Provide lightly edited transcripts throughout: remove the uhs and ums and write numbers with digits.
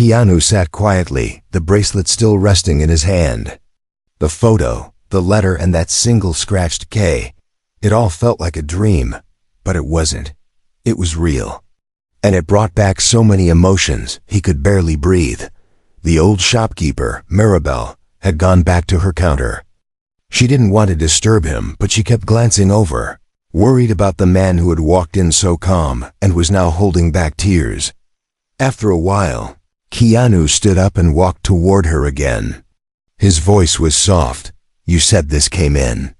Keanu sat quietly, the bracelet still resting in his hand. The photo, the letter, and that single scratched K. It all felt like a dream, but it wasn't. It was real. And it brought back so many emotions, he could barely breathe. The old shopkeeper, Maribel, had gone back to her counter. She didn't want to disturb him, but she kept glancing over, worried about the man who had walked in so calm and was now holding back tears. After a while, Keanu stood up and walked toward her again. His voice was soft. "You said this came in."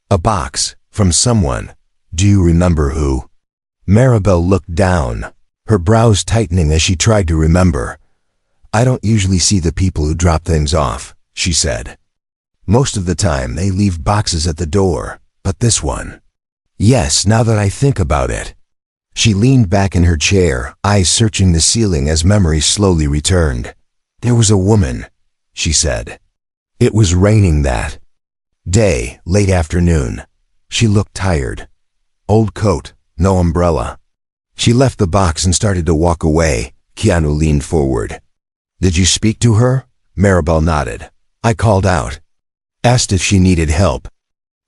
"A box, from someone. Do you remember who?" Maribel looked down, her brows tightening as she tried to remember. "I don't usually see the people who drop things off," she said. "Most of the time they leave boxes at the door, but this one. Yes, now that I think about it." She leaned back in her chair, eyes searching the ceiling as memory slowly returned. "There was a woman," she said. "It was raining that day, late afternoon. She looked tired. Old coat, no umbrella." She left the box and started to walk away. Keanu leaned forward. "Did you speak to her?" Maribel nodded. "I called out. Asked if she needed help."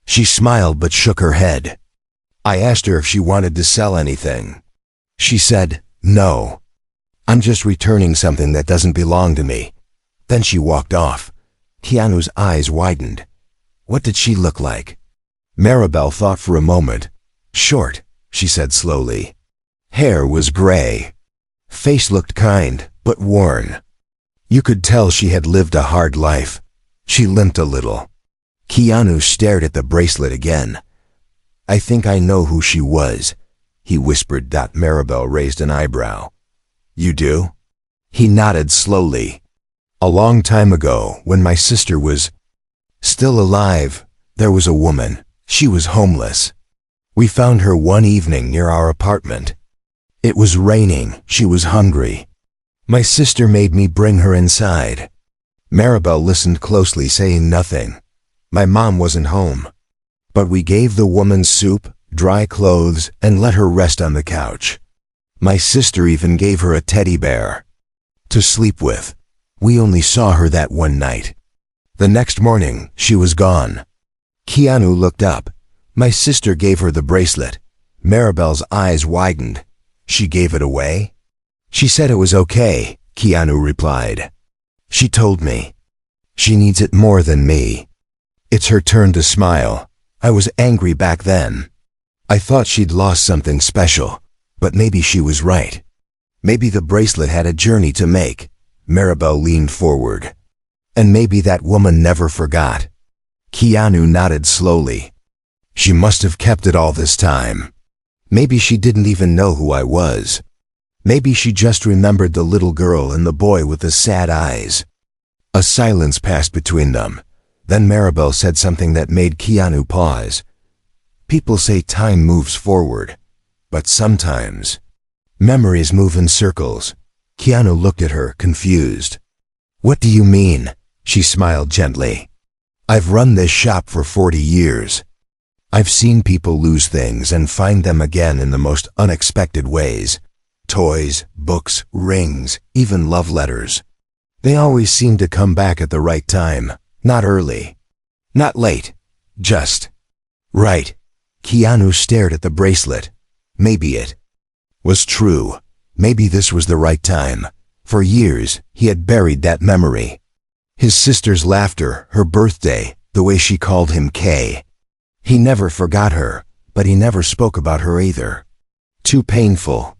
She smiled but shook her head. "I asked her if she wanted to sell anything. She said, no. I'm just returning something that doesn't belong to me." Then she walked off. Keanu's eyes widened. What did she look like? Maribel thought for a moment. "Short," she said slowly. Hair was gray. Face looked kind, but worn. You could tell she had lived a hard life. She limped a little. Keanu stared at the bracelet again. "I think I know who she was," he whispered. Maribel raised an eyebrow. "You do?" He nodded slowly. "A long time ago, when my sister was still alive, there was a woman. She was homeless. We found her one evening near our apartment. It was raining. She was hungry. My sister made me bring her inside." Maribel listened closely, saying nothing. "My mom wasn't home. But we gave the woman soup, dry clothes, and let her rest on the couch. My sister even gave her a teddy bear to sleep with. We only saw her that one night. The next morning, she was gone." Keanu looked up. "My sister gave her the bracelet." Maribel's eyes widened. "She gave it away?" "She said it was okay," Keanu replied. "She told me. She needs it more than me." It's her turn to smile. "I was angry back then. I thought she'd lost something special, but maybe she was right. Maybe the bracelet had a journey to make." Maribel leaned forward. "And maybe that woman never forgot." Keanu nodded slowly. "She must have kept it all this time. Maybe she didn't even know who I was. Maybe she just remembered the little girl and the boy with the sad eyes." A silence passed between them. Then Maribel said something that made Keanu pause. "People say time moves forward, but sometimes memories move in circles." Keanu looked at her, confused. "What do you mean?" She smiled gently. "I've run this shop for 40 years. I've seen people lose things and find them again in the most unexpected ways. Toys, books, rings, even love letters. They always seem to come back at the right time, not early, not late, just right." Keanu stared at the bracelet. Maybe it was true. Maybe this was the right time. For years, he had buried that memory. His sister's laughter, her birthday, the way she called him K. He never forgot her, but he never spoke about her either. Too painful.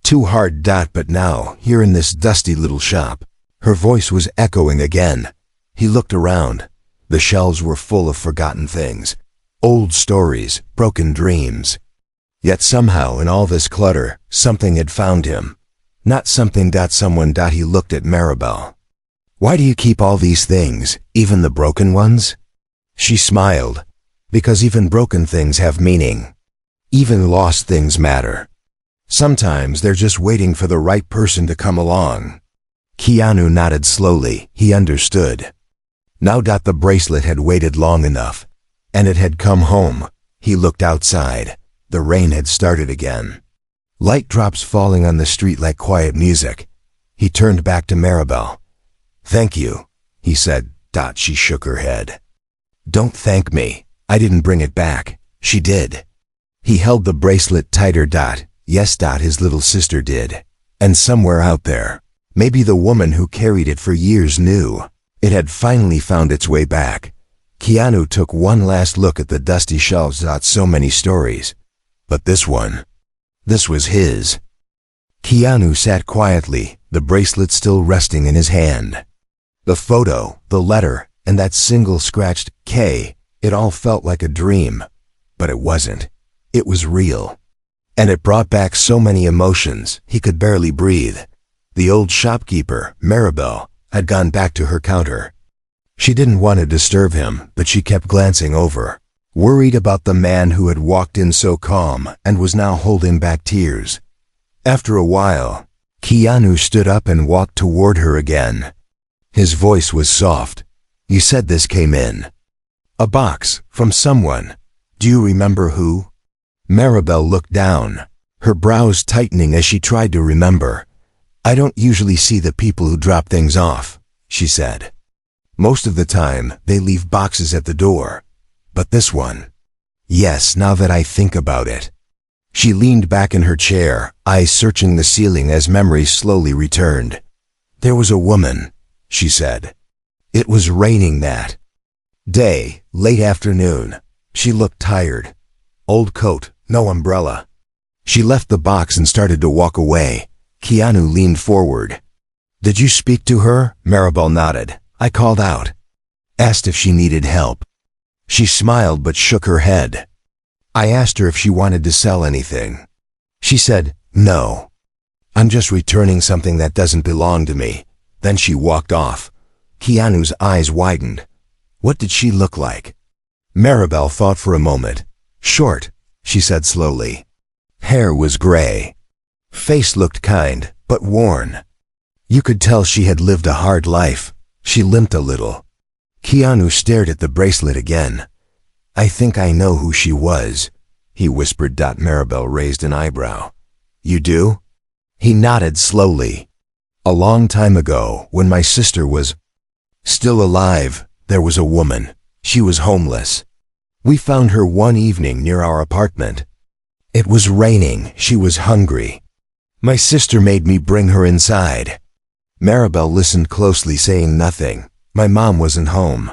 Too hard. But now, here in this dusty little shop, her voice was echoing again. He looked around. The shelves were full of forgotten things. Old stories, broken dreams. Yet somehow in all this clutter, something had found him. Not something. Someone. He looked at Maribel. "Why do you keep all these things, even the broken ones?" She smiled. "Because even broken things have meaning. Even lost things matter. Sometimes they're just waiting for the right person to come along." Keanu nodded slowly. He understood. Now the bracelet had waited long enough, and it had come home. He looked outside. The rain had started again. Light drops falling on the street like quiet music. He turned back to Maribel. "Thank you," he said. She shook her head. "Don't thank me. I didn't bring it back. She did." He held the bracelet tighter. "Yes, his little sister did. And somewhere out there, maybe the woman who carried it for years knew. It had finally found its way back." Keanu took one last look at the dusty shelves. So many stories. But this one, this was his. Keanu sat quietly, the bracelet still resting in his hand. The photo, the letter, and that single scratched K, it all felt like a dream. But it wasn't. It was real. And it brought back so many emotions, he could barely breathe. The old shopkeeper, Maribel, had gone back to her counter. She didn't want to disturb him, but she kept glancing over, worried about the man who had walked in so calm and was now holding back tears. After a while, Keanu stood up and walked toward her again. His voice was soft. "You said this came in. A box, from someone. Do you remember who?" Maribel looked down, her brows tightening as she tried to remember. "I don't usually see the people who drop things off," she said. "Most of the time, they leave boxes at the door. But this one. Yes, now that I think about it." She leaned back in her chair, eyes searching the ceiling as memories slowly returned. "There was a woman," she said. "It was raining that day, late afternoon. She looked tired. Old coat, no umbrella." She left the box and started to walk away. Keanu leaned forward. "Did you speak to her?" Maribel nodded. "I called out. Asked if she needed help." She smiled but shook her head. "I asked her if she wanted to sell anything. She said, no. I'm just returning something that doesn't belong to me." Then she walked off. Keanu's eyes widened. What did she look like? Maribel thought for a moment. "Short," she said slowly. Hair was gray. Face looked kind, but worn. You could tell she had lived a hard life. She limped a little. Keanu stared at the bracelet again. "I think I know who she was," he whispered. Maribel raised an eyebrow. "You do?" He nodded slowly. "A long time ago, when my sister was still alive, there was a woman. She was homeless. We found her one evening near our apartment. It was raining. She was hungry. My sister made me bring her inside." Maribel listened closely, saying nothing. "My mom wasn't home.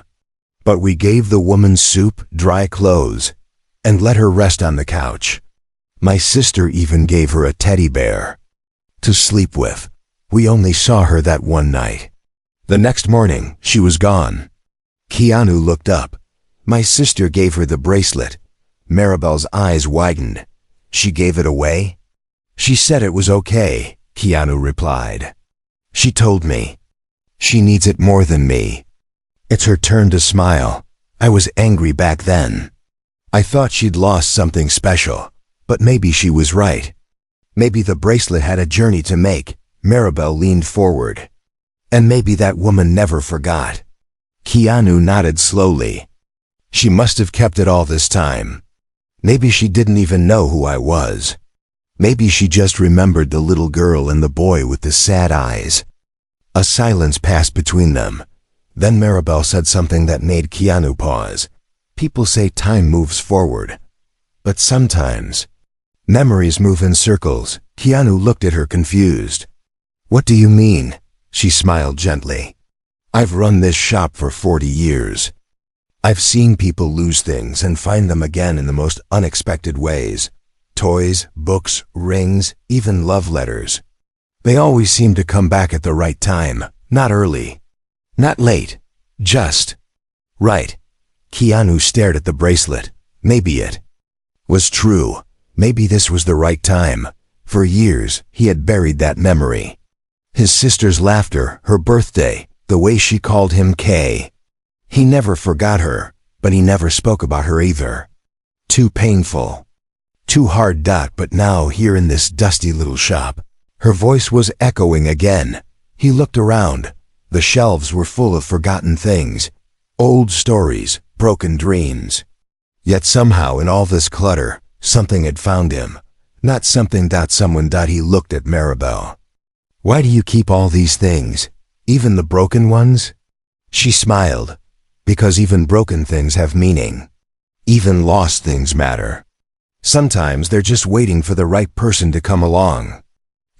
But we gave the woman soup, dry clothes, and let her rest on the couch. My sister even gave her a teddy bear to sleep with. We only saw her that one night. The next morning, she was gone." Keanu looked up. "My sister gave her the bracelet." Maribel's eyes widened. "She gave it away?" "She said it was okay," Keanu replied. "She told me. She needs it more than me." It's her turn to smile. I was angry back then. I thought she'd lost something special, but maybe she was right. Maybe the bracelet had a journey to make. Maribel leaned forward. "And maybe that woman never forgot." Keanu nodded slowly. "She must have kept it all this time. Maybe she didn't even know who I was. Maybe she just remembered the little girl and the boy with the sad eyes." A silence passed between them. Then Maribel said something that made Keanu pause. "People say time moves forward. But sometimes memories move in circles." Keanu looked at her confused. "What do you mean?" She smiled gently. "I've run this shop for 40 years. I've seen people lose things and find them again in the most unexpected ways. Toys, books, rings, even love letters. They always seem to come back at the right time, not early, not late, just right." Keanu stared at the bracelet. Maybe it was true. Maybe this was the right time. For years, he had buried that memory. His sister's laughter, her birthday, the way she called him Kay. He never forgot her, but he never spoke about her either. Too painful. Too hard. But now, here in this dusty little shop, her voice was echoing again. He looked around. The shelves were full of forgotten things. Old stories, broken dreams. Yet somehow in all this clutter, something had found him. Not something. Someone. He looked at Maribel. Why do you keep all these things, even the broken ones? She smiled. Because even broken things have meaning. Even lost things matter. Sometimes they're just waiting for the right person to come along.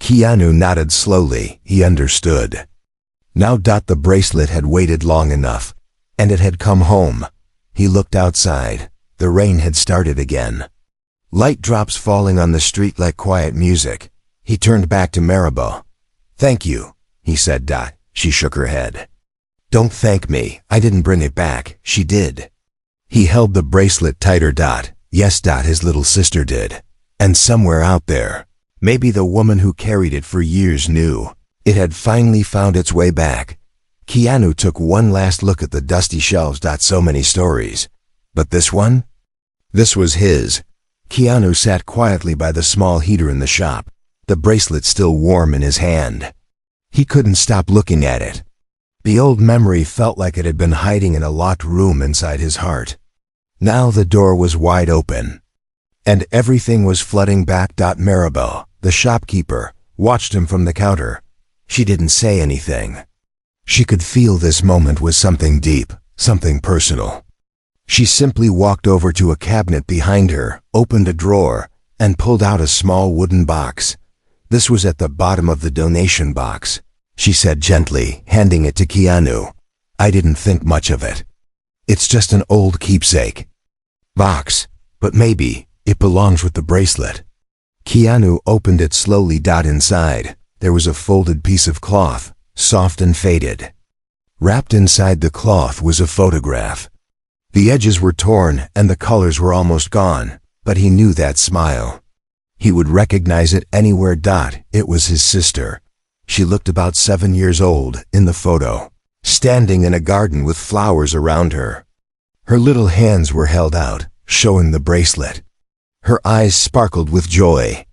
Keanu nodded slowly. He understood. Now the bracelet had waited long enough, and it had come home. He looked outside. The rain had started again. Light drops falling on the street like quiet music. He turned back to Maribel. "Thank you," he said. She shook her head. "Don't thank me. I didn't bring it back. She did." He held the bracelet tighter. "Yes, his little sister did. And somewhere out there, maybe the woman who carried it for years knew. It had finally found its way back." Keanu took one last look at the dusty shelves. So many stories. But this one? This was his. Keanu sat quietly by the small heater in the shop, the bracelet still warm in his hand. He couldn't stop looking at it. The old memory felt like it had been hiding in a locked room inside his heart. Now the door was wide open, and everything was flooding back. Maribel, the shopkeeper, watched him from the counter. She didn't say anything. She could feel this moment was something deep, something personal. She simply walked over to a cabinet behind her, opened a drawer, and pulled out a small wooden box. "This was at the bottom of the donation box," she said gently, handing it to Keanu. "I didn't think much of it. It's just an old keepsake box, but maybe it belongs with the bracelet." Keanu opened it slowly. Inside, there was a folded piece of cloth, soft and faded. Wrapped inside the cloth was a photograph. The edges were torn and the colors were almost gone, but he knew that smile. He would recognize it anywhere. It was his sister. She looked about 7 years old in the photo, standing in a garden with flowers around her. Her little hands were held out, showing the bracelet. Her eyes sparkled with joy.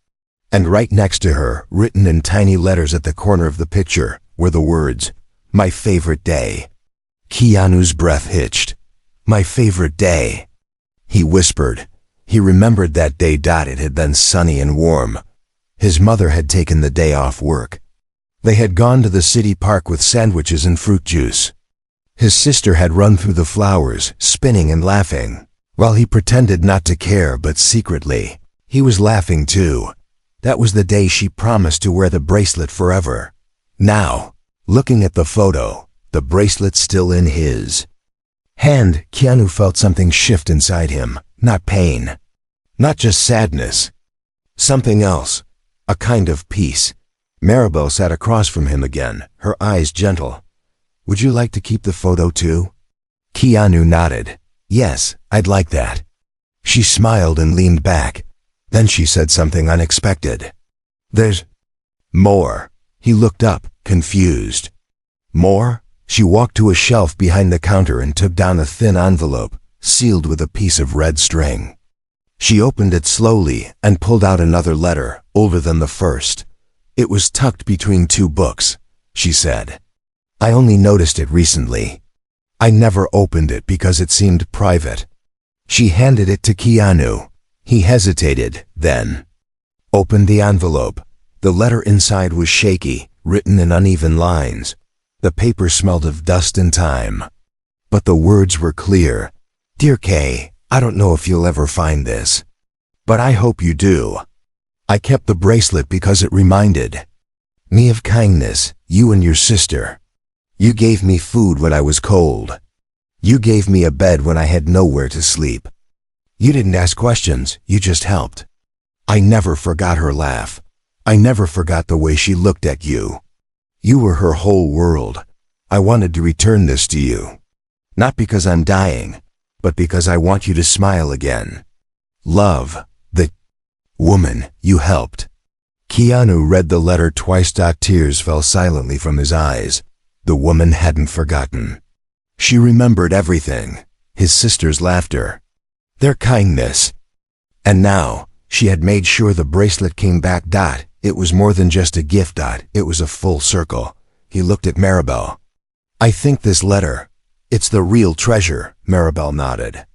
And right next to her, written in tiny letters at the corner of the picture, were the words, "My favorite day." Keanu's breath hitched. "My favorite day," he whispered. He remembered that day. It had been sunny and warm. His mother had taken the day off work. They had gone to the city park with sandwiches and fruit juice. His sister had run through the flowers, spinning and laughing, while he pretended not to care, but secretly, he was laughing too. That was the day she promised to wear the bracelet forever. Now, looking at the photo, the bracelet still in his hand, Keanu felt something shift inside him. Not pain, not just sadness. Something else, a kind of peace. Maribel sat across from him again, her eyes gentle. "Would you like to keep the photo too?" Keanu nodded. "Yes, I'd like that." She smiled and leaned back. Then she said something unexpected. "There's more." He looked up, confused. "More?" She walked to a shelf behind the counter and took down a thin envelope, sealed with a piece of red string. She opened it slowly and pulled out another letter, older than the first. "It was tucked between 2 books," she said. "I only noticed it recently. I never opened it because it seemed private." She handed it to Keanu. He hesitated, then opened the envelope. The letter inside was shaky, written in uneven lines. The paper smelled of dust and time. But the words were clear. "Dear Kay, I don't know if you'll ever find this, but I hope you do. I kept the bracelet because it reminded me of kindness, you and your sister. You gave me food when I was cold. You gave me a bed when I had nowhere to sleep. You didn't ask questions, you just helped. I never forgot her laugh. I never forgot the way she looked at you. You were her whole world. I wanted to return this to you. Not because I'm dying, but because I want you to smile again. Love, the woman you helped." Keanu read the letter twice. Tears fell silently from his eyes. The woman hadn't forgotten. She remembered everything. His sister's laughter, their kindness. And now, she had made sure the bracelet came back. It was more than just a gift. It was a full circle. He looked at Maribel. "I think this letter, it's the real treasure," Maribel nodded.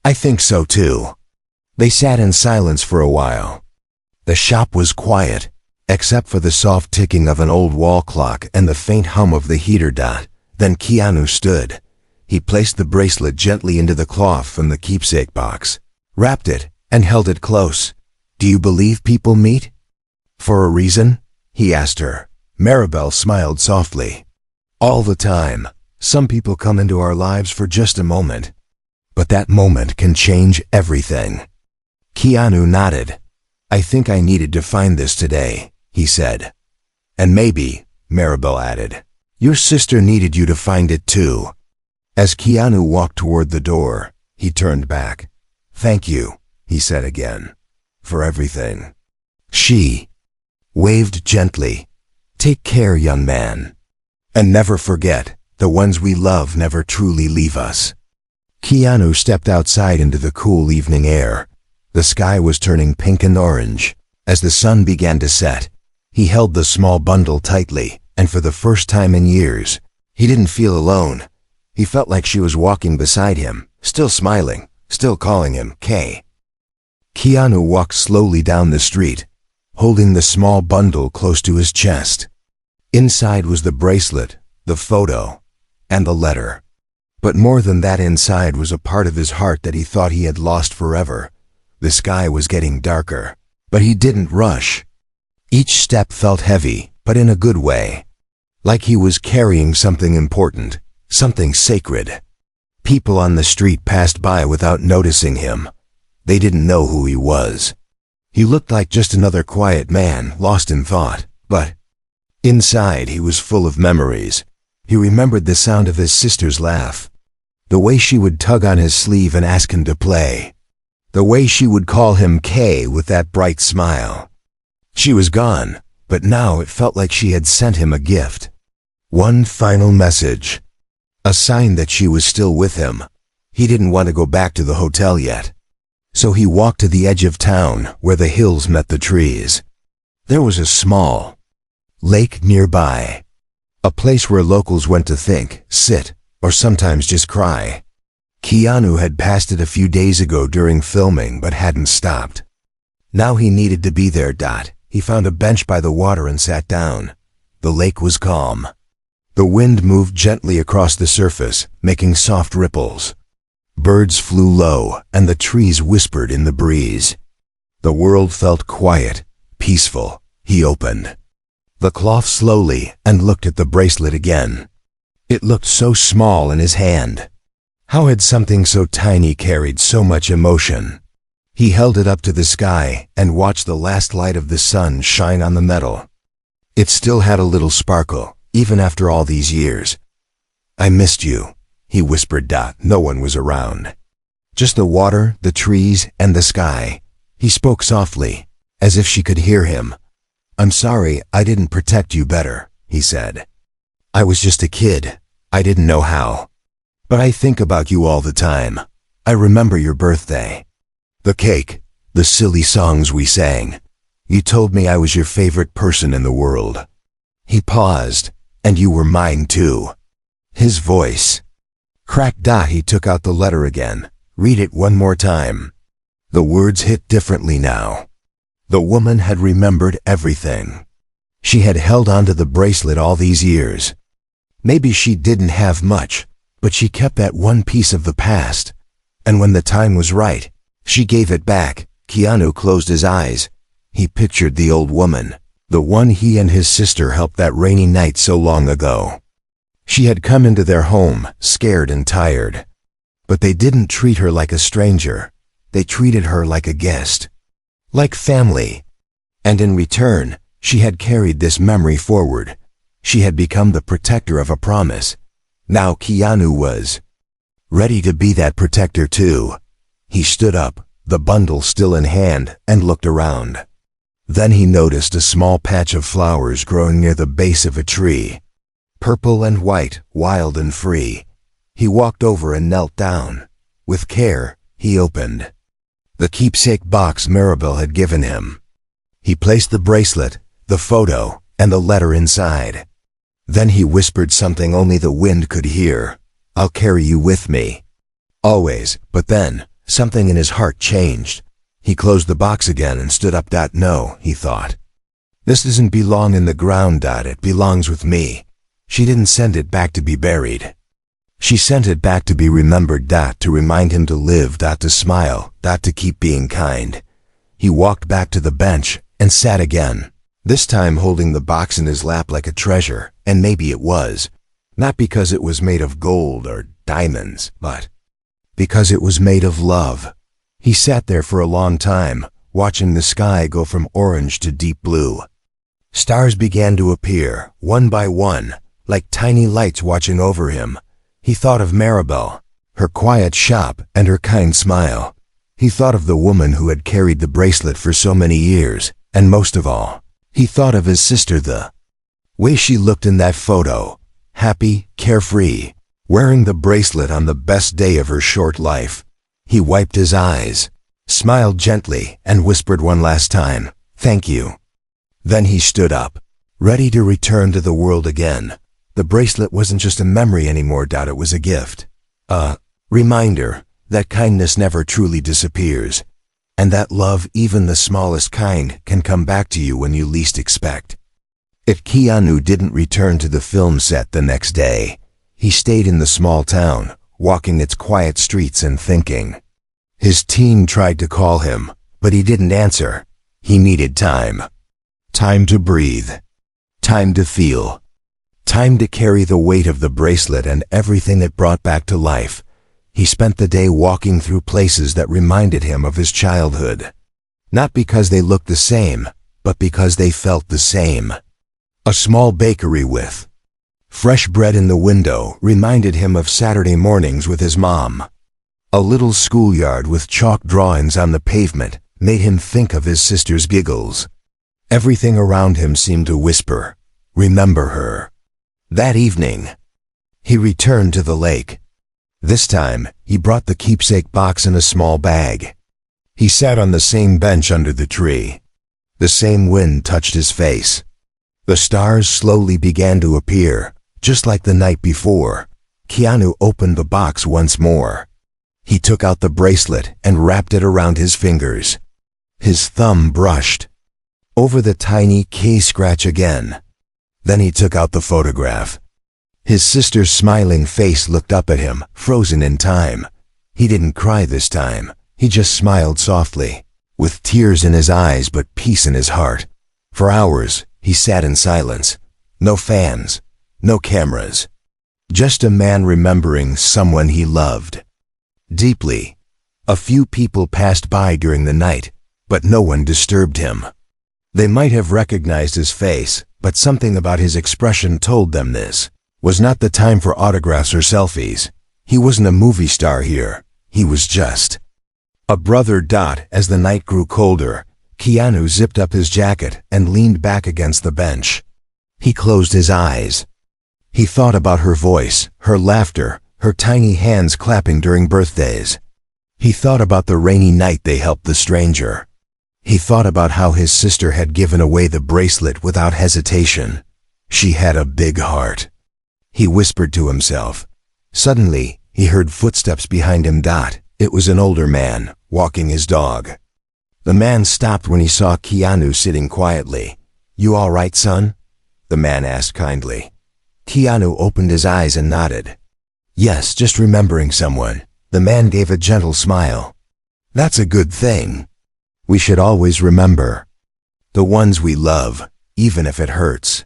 "I think so too." They sat in silence for a while. The shop was quiet. except for the soft ticking of an old wall clock and the faint hum of the heater. Then Keanu stood. He placed the bracelet gently into the cloth from the keepsake box, wrapped it, and held it close. "Do you believe people meet for a reason?" he asked her. Maribel smiled softly. "All the time. Some people come into our lives for just a moment, but that moment can change everything." Keanu nodded. "I think I needed to find this today," he said. "And maybe," Maribel added, "your sister needed you to find it too." As Keanu walked toward the door, he turned back. "Thank you," he said again, "for everything." She waved gently. "Take care, young man. And never forget, the ones we love never truly leave us." Keanu stepped outside into the cool evening air. The sky was turning pink and orange. As the sun began to set, he held the small bundle tightly, and for the first time in years, he didn't feel alone. He felt like she was walking beside him, still smiling, still calling him Kay. Keanu walked slowly down the street, holding the small bundle close to his chest. Inside was the bracelet, the photo, and the letter. But more than that, inside was a part of his heart that he thought he had lost forever. The sky was getting darker, but he didn't rush. Each step felt heavy, but in a good way. Like he was carrying something important, something sacred. People on the street passed by without noticing him. They didn't know who he was. He looked like just another quiet man, lost in thought, but inside he was full of memories. He remembered the sound of his sister's laugh, the way she would tug on his sleeve and ask him to play, the way she would call him Kay with that bright smile. She was gone, but now it felt like she had sent him a gift. One final message. A sign that she was still with him. He didn't want to go back to the hotel yet. So he walked to the edge of town where the hills met the trees. There was a small lake nearby. A place where locals went to think, sit, or sometimes just cry. Keanu had passed it a few days ago during filming but hadn't stopped. Now he needed to be there. He found a bench by the water and sat down. The lake was calm. The wind moved gently across the surface, making soft ripples. Birds flew low, and the trees whispered in the breeze. The world felt quiet, peaceful. He opened the cloth slowly and looked at the bracelet again. It looked so small in his hand. How had something so tiny carried so much emotion? He held it up to the sky and watched the last light of the sun shine on the metal. It still had a little sparkle, even after all these years. "I missed you," he whispered. No one was around. Just the water, the trees, and the sky. He spoke softly, as if she could hear him. "I'm sorry I didn't protect you better," he said. "I was just a kid. I didn't know how. But I think about you all the time. I remember your birthday. The cake, the silly songs we sang. You told me I was your favorite person in the world." He paused. "And you were mine too." His voice cracked. He took out the letter again. "Read it one more time." The words hit differently now. The woman had remembered everything. She had held onto the bracelet all these years. Maybe she didn't have much, but she kept that one piece of the past. And when the time was right, she gave it back. Keanu closed his eyes. He pictured the old woman, the one he and his sister helped that rainy night so long ago. She had come into their home, scared and tired. But they didn't treat her like a stranger. They treated her like a guest, like family. And in return, she had carried this memory forward. She had become the protector of a promise. Now Keanu was ready to be that protector too. He stood up, the bundle still in hand, and looked around. Then he noticed a small patch of flowers growing near the base of a tree. Purple and white, wild and free. He walked over and knelt down. With care, he opened the keepsake box Maribel had given him. He placed the bracelet, the photo, and the letter inside. Then he whispered something only the wind could hear. "I'll carry you with me. Always." But then, something in his heart changed. He closed the box again and stood up. "No," he thought. This doesn't belong in the ground. It belongs with me. She didn't send it back to be buried. She sent it back to be remembered. To remind him to live. To smile. To keep being kind. He walked back to the bench and sat again, this time holding the box in his lap like a treasure, and maybe it was. Not because it was made of gold or diamonds, but because it was made of love. He sat there for a long time, watching the sky go from orange to deep blue. Stars began to appear, one by one, like tiny lights watching over him. He thought of Maribel, her quiet shop, and her kind smile. He thought of the woman who had carried the bracelet for so many years, and most of all, he thought of his sister, the way she looked in that photo, happy, carefree, wearing the bracelet on the best day of her short life. He wiped his eyes, smiled gently, and whispered one last time, "Thank you." Then he stood up, ready to return to the world again. The bracelet wasn't just a memory anymore. It was a gift. A reminder that kindness never truly disappears, and that love, even the smallest kind, can come back to you when you least expect. If Keanu didn't return to the film set the next day, he stayed in the small town, walking its quiet streets and thinking. His team tried to call him, but he didn't answer. He needed time. Time to breathe. Time to feel. Time to carry the weight of the bracelet and everything it brought back to life. He spent the day walking through places that reminded him of his childhood. Not because they looked the same, but because they felt the same. A small bakery with fresh bread in the window reminded him of Saturday mornings with his mom. A little schoolyard with chalk drawings on the pavement made him think of his sister's giggles. Everything around him seemed to whisper, "Remember her." That evening, he returned to the lake. This time, he brought the keepsake box in a small bag. He sat on the same bench under the tree. The same wind touched his face. The stars slowly began to appear, just like the night before. Keanu opened the box once more. He took out the bracelet and wrapped it around his fingers. His thumb brushed over the tiny key scratch again. Then he took out the photograph. His sister's smiling face looked up at him, frozen in time. He didn't cry this time. He just smiled softly, with tears in his eyes but peace in his heart. For hours, he sat in silence. No fans, no cameras. Just a man remembering someone he loved deeply. A few people passed by during the night, but no one disturbed him. They might have recognized his face, but something about his expression told them this was not the time for autographs or selfies. He wasn't a movie star here. He was just a brother. As the night grew colder, Keanu zipped up his jacket and leaned back against the bench. He closed his eyes. He thought about her voice, her laughter, her tiny hands clapping during birthdays. He thought about the rainy night they helped the stranger. He thought about how his sister had given away the bracelet without hesitation. She had a big heart. He whispered to himself. Suddenly, he heard footsteps behind him. It was an older man, walking his dog. The man stopped when he saw Keanu sitting quietly. "You all right, son?" the man asked kindly. Keanu opened his eyes and nodded. "Yes, just remembering someone." The man gave a gentle smile. "That's a good thing. We should always remember the ones we love, even if it hurts."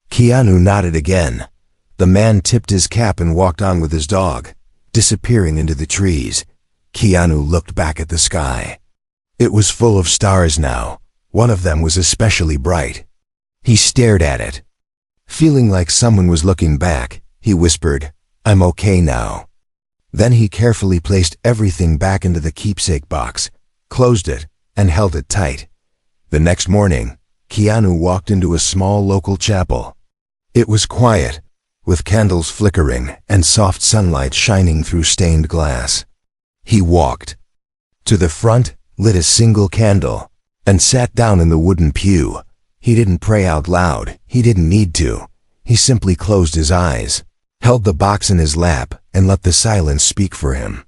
Keanu nodded again. The man tipped his cap and walked on with his dog, disappearing into the trees. Keanu looked back at the sky. It was full of stars now. One of them was especially bright. He stared at it. Feeling like someone was looking back, he whispered, "I'm okay now." Then he carefully placed everything back into the keepsake box, closed it, and held it tight. The next morning, Keanu walked into a small local chapel. It was quiet, with candles flickering and soft sunlight shining through stained glass. He walked to the front, lit a single candle, and sat down in the wooden pew. He didn't pray out loud. He didn't need to. He simply closed his eyes, held the box in his lap, and let the silence speak for him.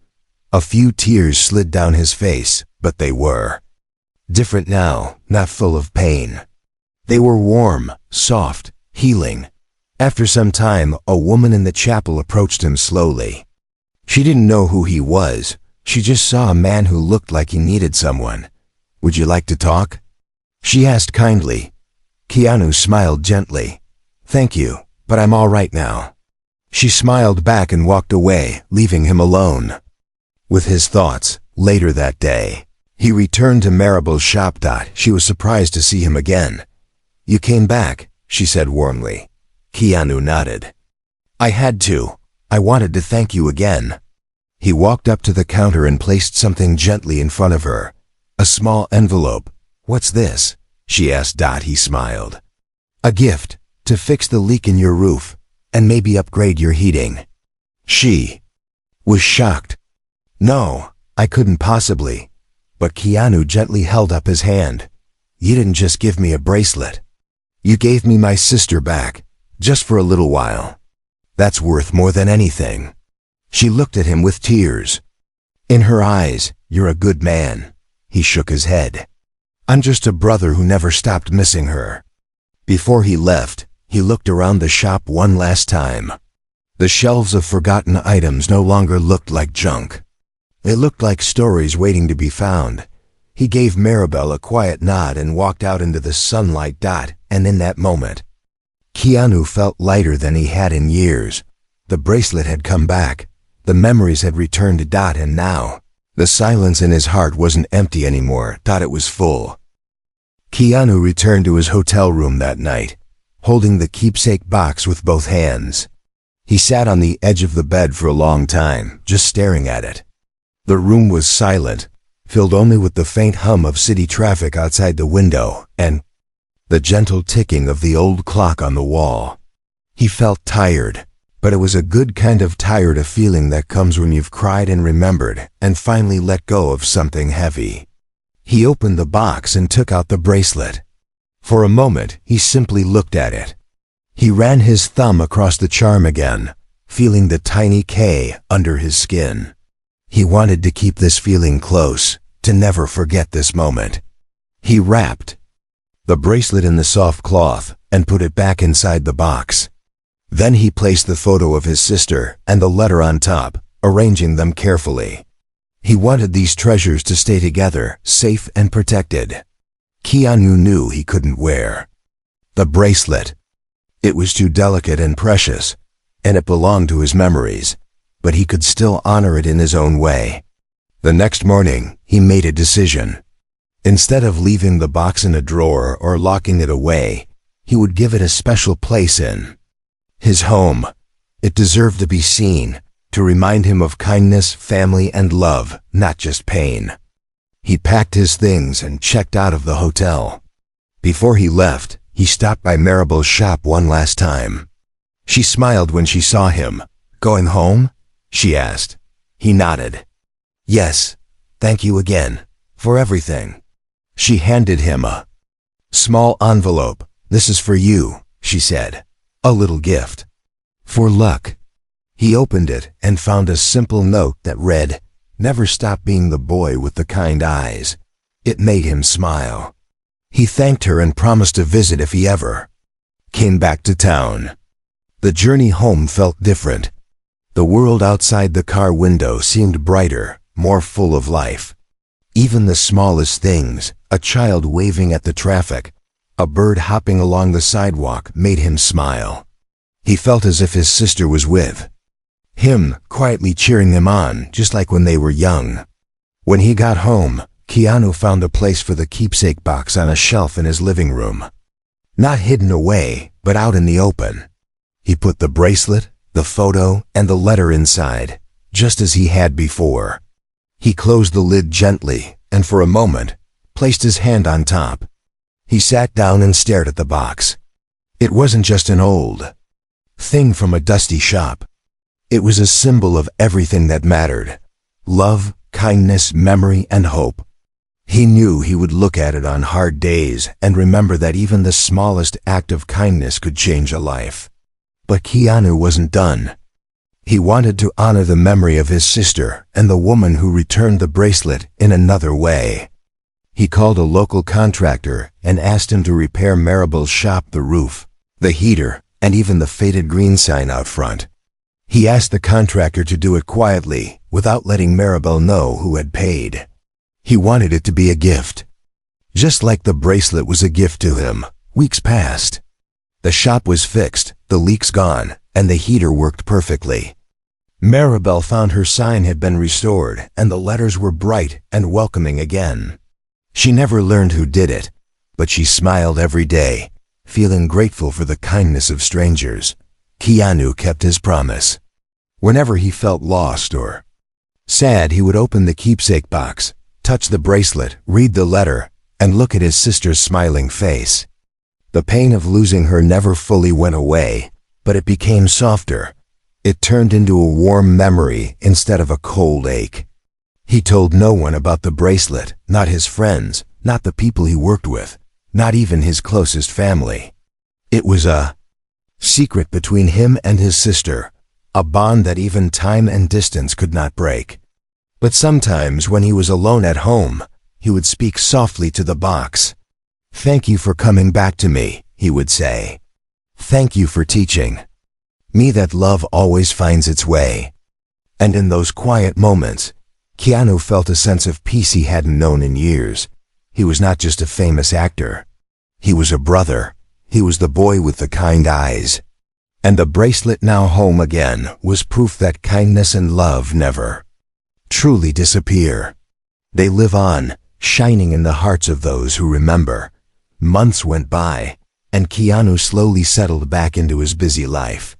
A few tears slid down his face, but they were different now, not full of pain. They were warm, soft, healing. After some time, a woman in the chapel approached him slowly. She didn't know who he was. She just saw a man who looked like he needed someone. "Would you like to talk?" she asked kindly. Keanu smiled gently. "Thank you, but I'm all right now." She smiled back and walked away, leaving him alone with his thoughts. Later that day, he returned to Maribel's shop. She was surprised to see him again. "You came back," she said warmly. Keanu nodded. "I had to. I wanted to thank you again." He walked up to the counter and placed something gently in front of her. A small envelope. "What's this?" she asked. He smiled. "A gift, to fix the leak in your roof, and maybe upgrade your heating." She was shocked. "No, I couldn't possibly." But Keanu gently held up his hand. "You didn't just give me a bracelet. You gave me my sister back, just for a little while. That's worth more than anything." She looked at him with tears in her eyes. "You're a good man." He shook his head. "I'm just a brother who never stopped missing her." Before he left, he looked around the shop one last time. The shelves of forgotten items no longer looked like junk. They looked like stories waiting to be found. He gave Maribel a quiet nod and walked out into the sunlight. And in that moment, Keanu felt lighter than he had in years. The bracelet had come back. The memories had returned. And now, the silence in his heart wasn't empty anymore. It was full. Keanu returned to his hotel room that night, holding the keepsake box with both hands. He sat on the edge of the bed for a long time, just staring at it. The room was silent, filled only with the faint hum of city traffic outside the window and the gentle ticking of the old clock on the wall. He felt tired, but it was a good kind of tired, a feeling that comes when you've cried and remembered and finally let go of something heavy. He opened the box and took out the bracelet. For a moment, he simply looked at it. He ran his thumb across the charm again, feeling the tiny K under his skin. He wanted to keep this feeling close, to never forget this moment. He wrapped the bracelet in the soft cloth and put it back inside the box. Then he placed the photo of his sister and the letter on top, arranging them carefully. He wanted these treasures to stay together, safe and protected. Keanu knew he couldn't wear the bracelet. It was too delicate and precious, and it belonged to his memories, but he could still honor it in his own way. The next morning, he made a decision. Instead of leaving the box in a drawer or locking it away, he would give it a special place in his home. It deserved to be seen, to remind him of kindness, family, and love, not just pain. He packed his things and checked out of the hotel. Before he left, he stopped by Maribel's shop one last time. She smiled when she saw him. "Going home?" she asked. He nodded. "Yes, thank you again, for everything." She handed him a small envelope. "This is for you," she said. "A little gift. For luck." He opened it and found a simple note that read, "Never stop being the boy with the kind eyes." It made him smile. He thanked her and promised to visit if he ever came back to town. The journey home felt different. The world outside the car window seemed brighter, more full of life. Even the smallest things, a child waving at the traffic, a bird hopping along the sidewalk, made him smile. He felt as if his sister was with him, quietly cheering him on, just like when they were young. When he got home, Keanu found a place for the keepsake box on a shelf in his living room. Not hidden away, but out in the open. He put the bracelet, the photo, and the letter inside, just as he had before. He closed the lid gently, and for a moment, placed his hand on top. He sat down and stared at the box. It wasn't just an old thing from a dusty shop. It was a symbol of everything that mattered: love, kindness, memory, and hope. He knew he would look at it on hard days and remember that even the smallest act of kindness could change a life. But Keanu wasn't done. He wanted to honor the memory of his sister and the woman who returned the bracelet in another way. He called a local contractor and asked him to repair Maribel's shop, the roof, the heater, and even the faded green sign out front. He asked the contractor to do it quietly, without letting Maribel know who had paid. He wanted it to be a gift. Just like the bracelet was a gift to him. Weeks passed. The shop was fixed, the leaks gone, and the heater worked perfectly. Maribel found her sign had been restored, and the letters were bright and welcoming again. She never learned who did it, but she smiled every day, feeling grateful for the kindness of strangers. Keanu kept his promise. Whenever he felt lost or sad, he would open the keepsake box, touch the bracelet, read the letter, and look at his sister's smiling face. The pain of losing her never fully went away, but it became softer. It turned into a warm memory instead of a cold ache. He told no one about the bracelet, not his friends, not the people he worked with, not even his closest family. It was a secret between him and his sister, a bond that even time and distance could not break. But sometimes when he was alone at home, he would speak softly to the box. "Thank you for coming back to me," he would say. "Thank you for teaching me that love always finds its way." And in those quiet moments, Keanu felt a sense of peace he hadn't known in years. He was not just a famous actor. He was a brother. He was the boy with the kind eyes. And the bracelet, now home again, was proof that kindness and love never truly disappear. They live on, shining in the hearts of those who remember. Months went by, and Keanu slowly settled back into his busy life.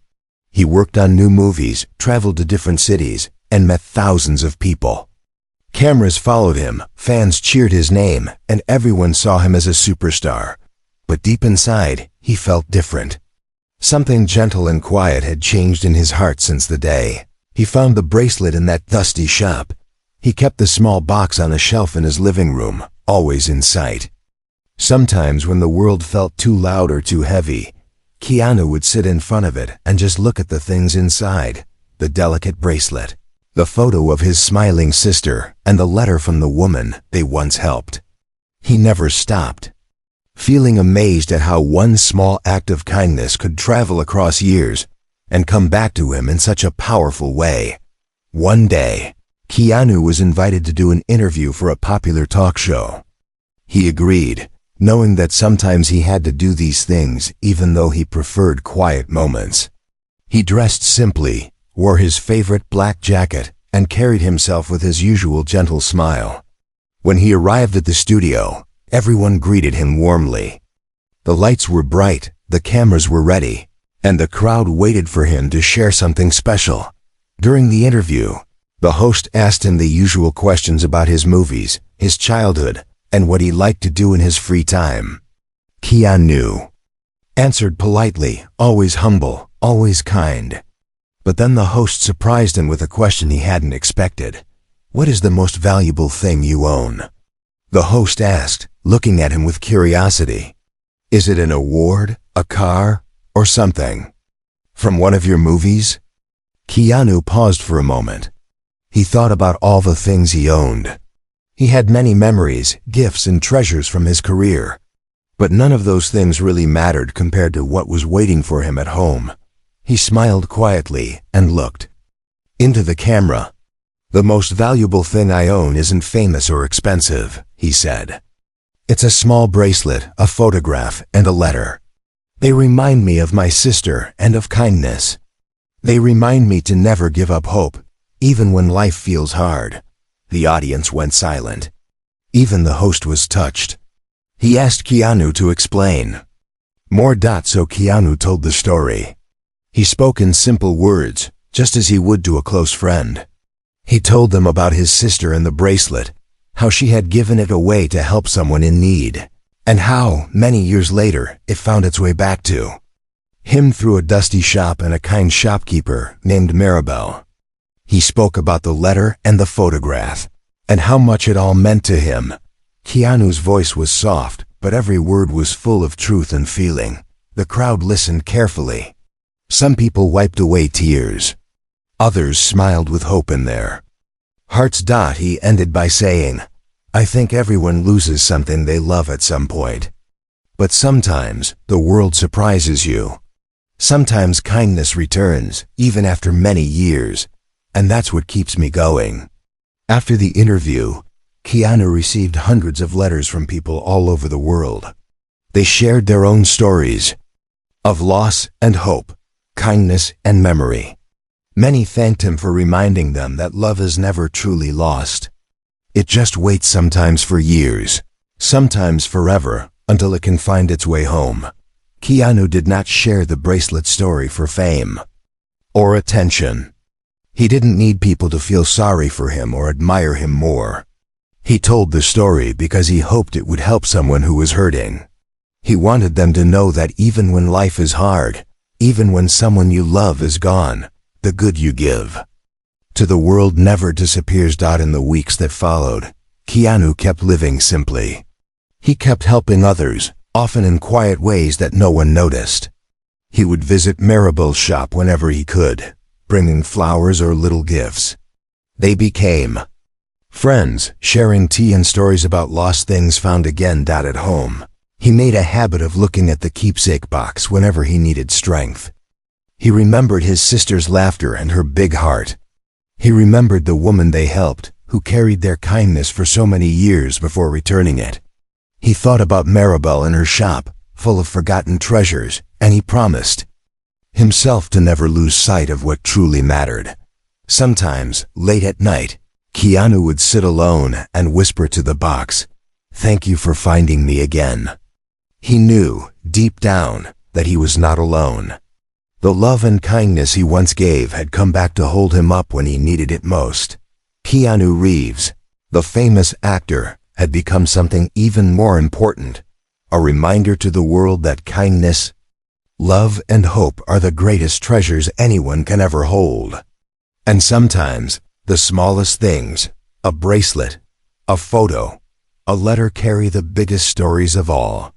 He worked on new movies, traveled to different cities, and met thousands of people. Cameras followed him, fans cheered his name, and everyone saw him as a superstar. But deep inside, he felt different. Something gentle and quiet had changed in his heart since the day he found the bracelet in that dusty shop. He kept the small box on a shelf in his living room, always in sight. Sometimes when the world felt too loud or too heavy, Keanu would sit in front of it and just look at the things inside: the delicate bracelet, the photo of his smiling sister, and the letter from the woman they once helped. He never stopped, feeling amazed at how one small act of kindness could travel across years and come back to him in such a powerful way. One day, Keanu was invited to do an interview for a popular talk show. He agreed, knowing that sometimes he had to do these things even though he preferred quiet moments. He dressed simply, wore his favorite black jacket, and carried himself with his usual gentle smile. When he arrived at the studio, everyone greeted him warmly. The lights were bright, the cameras were ready, and the crowd waited for him to share something special. During the interview, the host asked him the usual questions about his movies, his childhood, and what he liked to do in his free time. Keanu answered politely, always humble, always kind. But then the host surprised him with a question he hadn't expected. "What is the most valuable thing you own?" The host asked, looking at him with curiosity. "Is it an award, a car, or something from one of your movies?" Keanu paused for a moment. He thought about all the things he owned. He had many memories, gifts, and treasures from his career. But none of those things really mattered compared to what was waiting for him at home. He smiled quietly and looked into the camera. "The most valuable thing I own isn't famous or expensive," he said. "It's a small bracelet, a photograph, and a letter. They remind me of my sister and of kindness. They remind me to never give up hope, even when life feels hard." The audience went silent. Even the host was touched. He asked Keanu to explain more. So Keanu told the story. He spoke in simple words, just as he would to a close friend. He told them about his sister and the bracelet, how she had given it away to help someone in need, and how, many years later, it found its way back to him through a dusty shop and a kind shopkeeper named Maribel. He spoke about the letter and the photograph, and how much it all meant to him. Keanu's voice was soft, but every word was full of truth and feeling. The crowd listened carefully. Some people wiped away tears. Others smiled with hope in their hearts. He ended by saying, I think everyone loses something they love at some point. But sometimes the world surprises you. Sometimes kindness returns, even after many years, and that's what keeps me going. After the interview, Keanu received hundreds of letters from people all over the world. They shared their own stories of loss and hope, kindness and memory. Many thanked him for reminding them that love is never truly lost. It just waits sometimes for years, sometimes forever, until it can find its way home. Keanu did not share the bracelet story for fame or attention. He didn't need people to feel sorry for him or admire him more. He told the story because he hoped it would help someone who was hurting. He wanted them to know that even when life is hard, even when someone you love is gone, the good you give to the world never disappears. In the weeks that followed, Keanu kept living simply. He kept helping others, often in quiet ways that no one noticed. He would visit Maribel's shop whenever he could, bringing flowers or little gifts. They became friends, sharing tea and stories about lost things found again. At home, he made a habit of looking at the keepsake box whenever he needed strength. He remembered his sister's laughter and her big heart. He remembered the woman they helped, who carried their kindness for so many years before returning it. He thought about Maribel and her shop, full of forgotten treasures, and he promised himself to never lose sight of what truly mattered. Sometimes, late at night, Keanu would sit alone and whisper to the box, "Thank you for finding me again." He knew, deep down, that he was not alone. The love and kindness he once gave had come back to hold him up when he needed it most. Keanu Reeves, the famous actor, had become something even more important, a reminder to the world that kindness, love, and hope are the greatest treasures anyone can ever hold. And sometimes, the smallest things, a bracelet, a photo, a letter, carry the biggest stories of all.